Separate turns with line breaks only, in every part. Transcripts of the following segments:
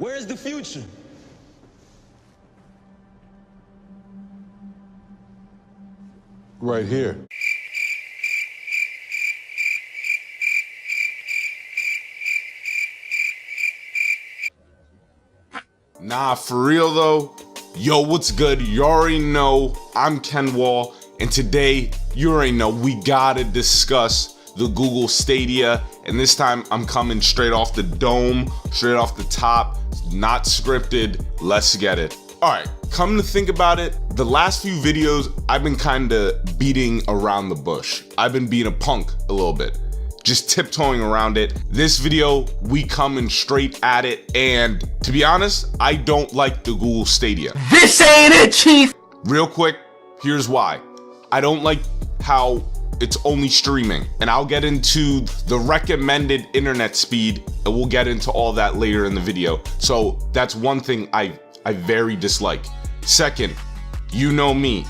Where's the future?
Right here.
Nah, for real though. Yo, what's good? You already know I'm Ken Wall, and today you already know we gotta discuss the Google Stadia, and this time I'm coming straight off the dome, straight off the top, not scripted. Let's get it. All right, come to think about it, the last few videos I've been kind of beating around the bush. I've been being a punk a little bit, just tiptoeing around it. This video, we coming straight at it, and to be honest, I don't like the Google Stadia.
This ain't it, Chief!
Real quick, here's why. I don't like how it's only streaming, and I'll get into the recommended internet speed, and we'll get into all that later in the video. So that's one thing I very dislike. Second, you know me,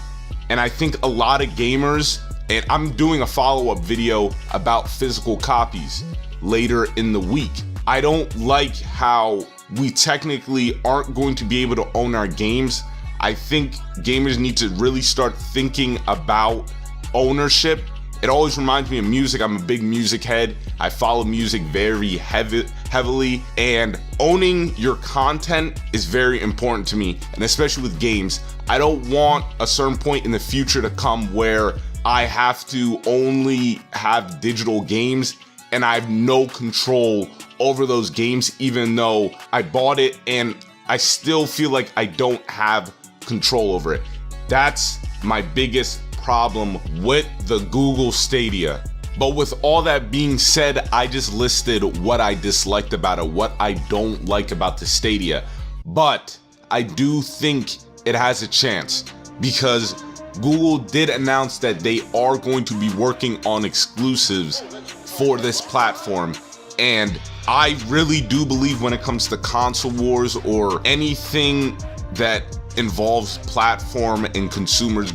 and I think a lot of gamers, and I'm doing a follow-up video about physical copies later in the week. I don't like how we technically aren't going to be able to own our games. I think gamers need to really start thinking about ownership. It always reminds me of music. I'm a big music head. I follow music very heavily, and owning your content is very important to me, and especially with games. I don't want a certain point in the future to come where I have to only have digital games and I have no control over those games, even though I bought it and I still feel like I don't have control over it. That's my biggest problem with the Google Stadia. But with all that being said, I just listed what I disliked about it, what I don't like about the Stadia. But I do think it has a chance, because Google did announce that they are going to be working on exclusives for this platform. And I really do believe when it comes to console wars or anything that involves platform and consumers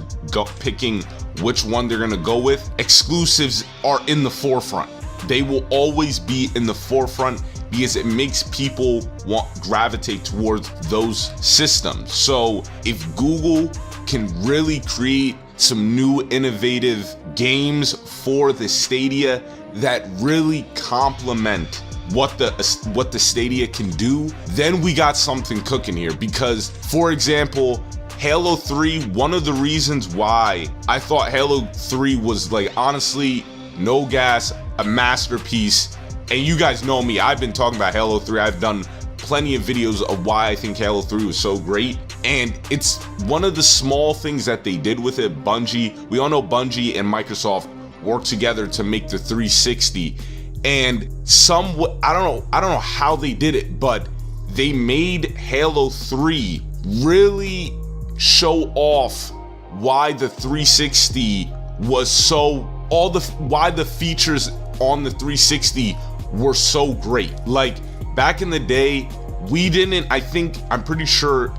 picking which one they're gonna go with, exclusives are in the forefront. They will always be in the forefront because it makes people gravitate towards those systems. So if Google can really create some new innovative games for the Stadia that really complement what the Stadia can do, then we got something cooking here. Because, for example, Halo 3, one of the reasons why I thought Halo 3 was, like, honestly, no gas, a masterpiece, and you guys know me, I've been talking about Halo 3, I've done plenty of videos of why I think Halo 3 was so great, and it's one of the small things that they did with it. Bungie, we all know Bungie and Microsoft worked together to make the 360, and I don't know how they did it, but they made Halo 3 really show off why the 360 was so, why the features on the 360 were so great. Like, back in the day, I'm pretty sure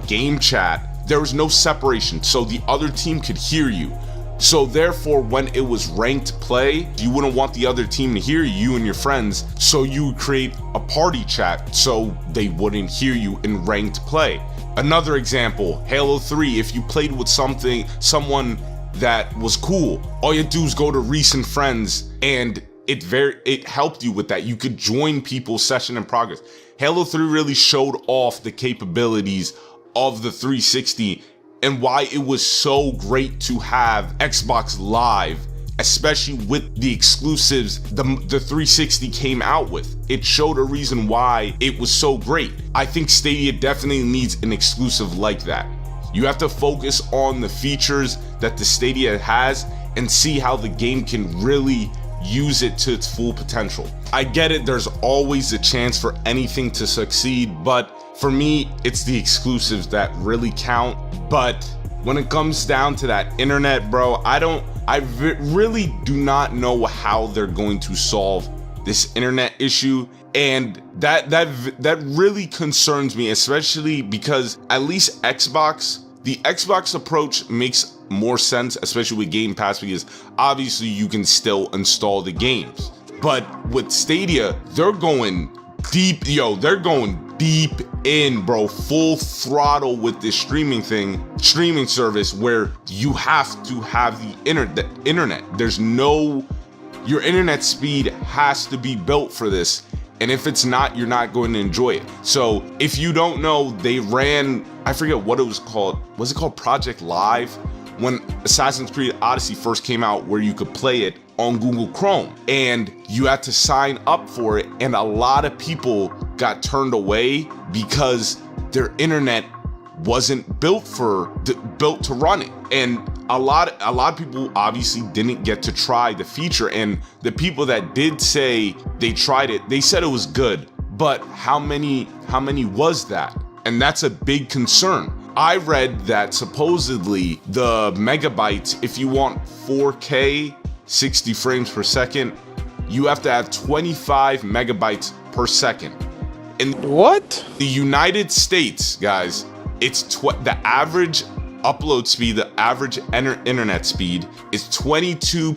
game chat, there was no separation, so the other team could hear you. So therefore, when it was ranked play, you wouldn't want the other team to hear you and your friends, so you would create a party chat so they wouldn't hear you in ranked play. Another example, Halo 3, if you played with someone that was cool, all you do is go to recent friends, and it helped you with that. You could join people's session in progress. Halo 3 really showed off the capabilities of the 360 and why it was so great to have Xbox Live, especially with the exclusives the 360 came out with. It showed a reason why it was so great. I think Stadia definitely needs an exclusive like that. You have to focus on the features that the Stadia has and see how the game can really use it to its full potential. I get it, there's always a chance for anything to succeed, but for me, it's the exclusives that really count. But when it comes down to that internet, bro, I really do not know how they're going to solve this internet issue, and that really concerns me, especially because at least the Xbox approach makes more sense, especially with Game Pass, because obviously you can still install the games. But with Stadia, they're going deep, yo, they're going deep in, bro, full throttle with this streaming service where you have to have the internet. There's no, your internet speed has to be built for this. And if it's not, you're not going to enjoy it. So if you don't know, they ran, I forget what it was called. Was it called Project Live? When Assassin's Creed Odyssey first came out, where you could play it on Google Chrome, and you had to sign up for it, and a lot of people got turned away because their internet wasn't built to run it. And a lot of people obviously didn't get to try the feature, and the people that did say they tried it, they said it was good, but how many was that? And that's a big concern. I read that supposedly the megabytes, if you want 4K 60 frames per second, you have to have 25 megabytes per second. In
what?
The United States, guys, it's the average upload speed, the average internet speed is 22.22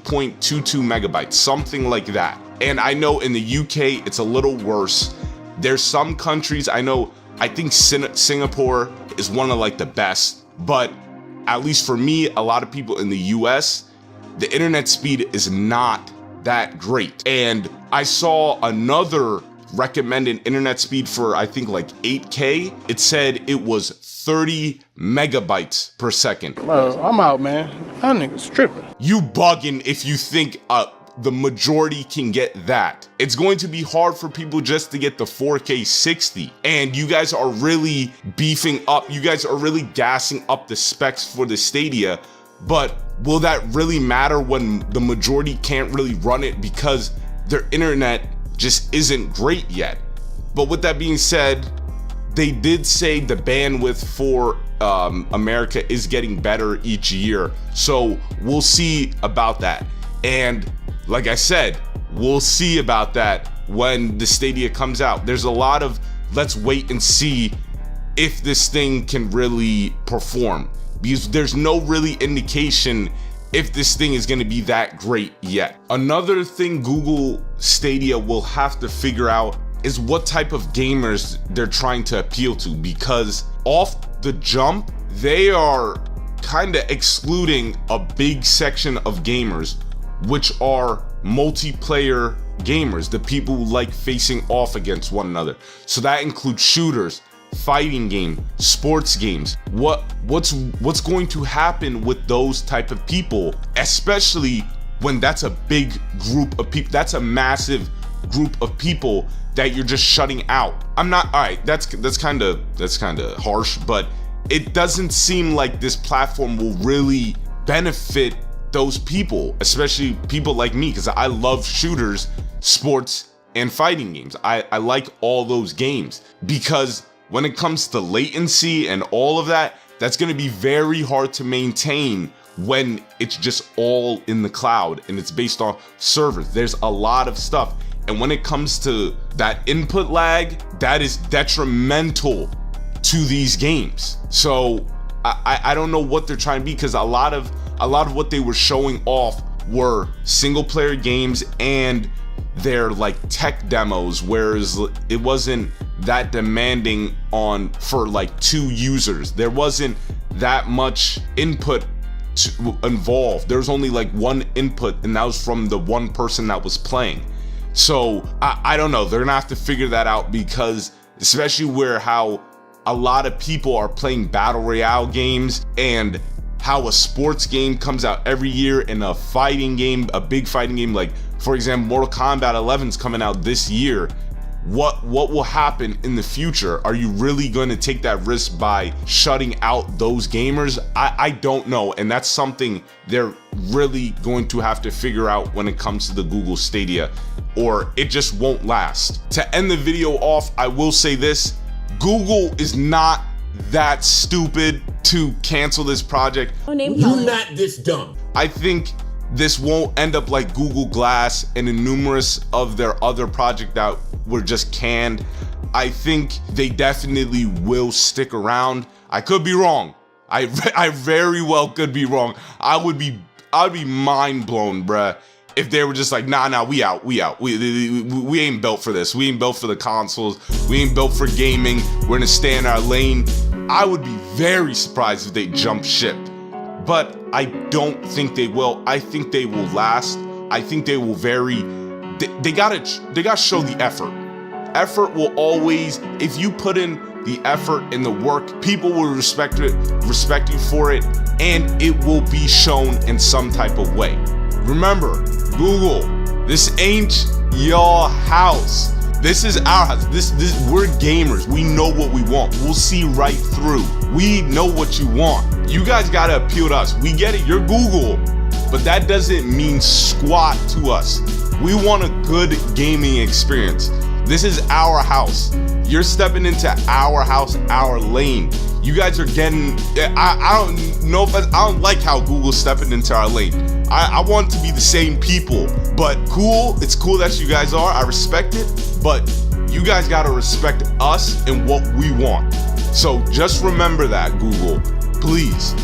megabytes, something like that. And I know in the UK, it's a little worse. There's some countries, I think Singapore is one of like the best, but at least for me, a lot of people in the US, the internet speed is not that great. And I saw another recommended internet speed for, I think, like 8K. It said it was 30 megabytes per second.
Bro, I'm out, man. That nigga's tripping.
You bugging if you think the majority can get that. It's going to be hard for people just to get the 4K 60. And you guys are really beefing up, you guys are really gassing up the specs for the Stadia, but will that really matter when the majority can't really run it because their internet just isn't great yet? But with that being said, they did say the bandwidth for America is getting better each year. So we'll see about that. And like I said, we'll see about that when the Stadia comes out. There's a lot of let's wait and see if this thing can really perform, because there's no really indication if this thing is going to be that great yet. Another thing Google Stadia will have to figure out is what type of gamers they're trying to appeal to, because off the jump, they are kind of excluding a big section of gamers, which are multiplayer gamers, the people who like facing off against one another. So that includes shooters, fighting game, sports games. What's going to happen with those type of people, especially when that's a big group of people, that's a massive group of people that you're just shutting out. I'm not, all right, that's kind of harsh, but it doesn't seem like this platform will really benefit those people, especially people like me, because I love shooters, sports, and fighting games. I like all those games, because when it comes to latency and all of that, that's going to be very hard to maintain when it's just all in the cloud and it's based on servers. There's a lot of stuff. And when it comes to that input lag, that is detrimental to these games. So I don't know what they're trying to be, because a lot of what they were showing off were single player games and their like tech demos, whereas it wasn't that demanding for like 2 users. There wasn't that much input involved. There was only like 1 input, and that was from the one person that was playing. So I don't know, they're gonna have to figure that out, because especially how a lot of people are playing battle royale games, and how a sports game comes out every year, and a fighting game, a big fighting game, like for example Mortal Kombat 11 is coming out this year. What will happen in the future? Are you really going to take that risk by shutting out those gamers? I don't know, and that's something they're really going to have to figure out when it comes to the Google Stadia, or it just won't last. To end the video off, I will say this: Google is not that stupid to cancel this project.
You're not this dumb.
I think this won't end up like Google Glass and in numerous of their other projects that were just canned. I think they definitely will stick around. I could be wrong. I very well could be wrong. I would be mind blown, bruh, if they were just like, nah, we out. We ain't built for this. We ain't built for the consoles. We ain't built for gaming. We're gonna stay in our lane. I would be very surprised if they jump ship. But I don't think they will. I think they will last. I think they will they gotta show the effort. Effort will always, if you put in the effort and the work, people will respect you for it, and it will be shown in some type of way. Remember, Google, this ain't your house. This is our house. We're gamers. We know what we want. We'll see right through. We know what you want. You guys gotta appeal to us. We get it, you're Google, but that doesn't mean squat to us. We want a good gaming experience. This is our house. You're stepping into our house, our lane. You guys are getting, I don't know if I don't like how Google's stepping into our lane. I want to be the same people, but cool, it's cool that you guys are, I respect it, but you guys gotta respect us and what we want. So just remember that, Google, please.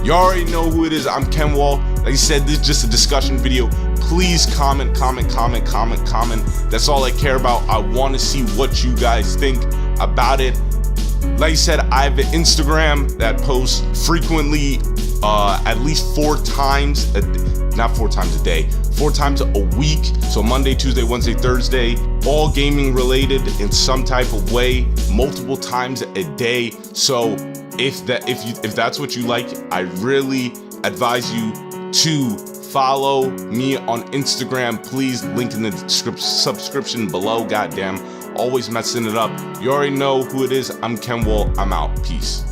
You already know who it is, I'm Kenwall. Like I said, this is just a discussion video. Please comment. That's all I care about. I wanna see what you guys think about it. Like I said, I have an Instagram that posts frequently, at least 4 times, not 4 times a day, 4 times a week. So Monday, Tuesday, Wednesday, Thursday, all gaming related in some type of way, multiple times a day. So if that's what you like, I really advise you to follow me on Instagram. Please, link in the subscription below. Goddamn. Always messing it up. You already know who it is. I'm Kenwall. I'm out. Peace.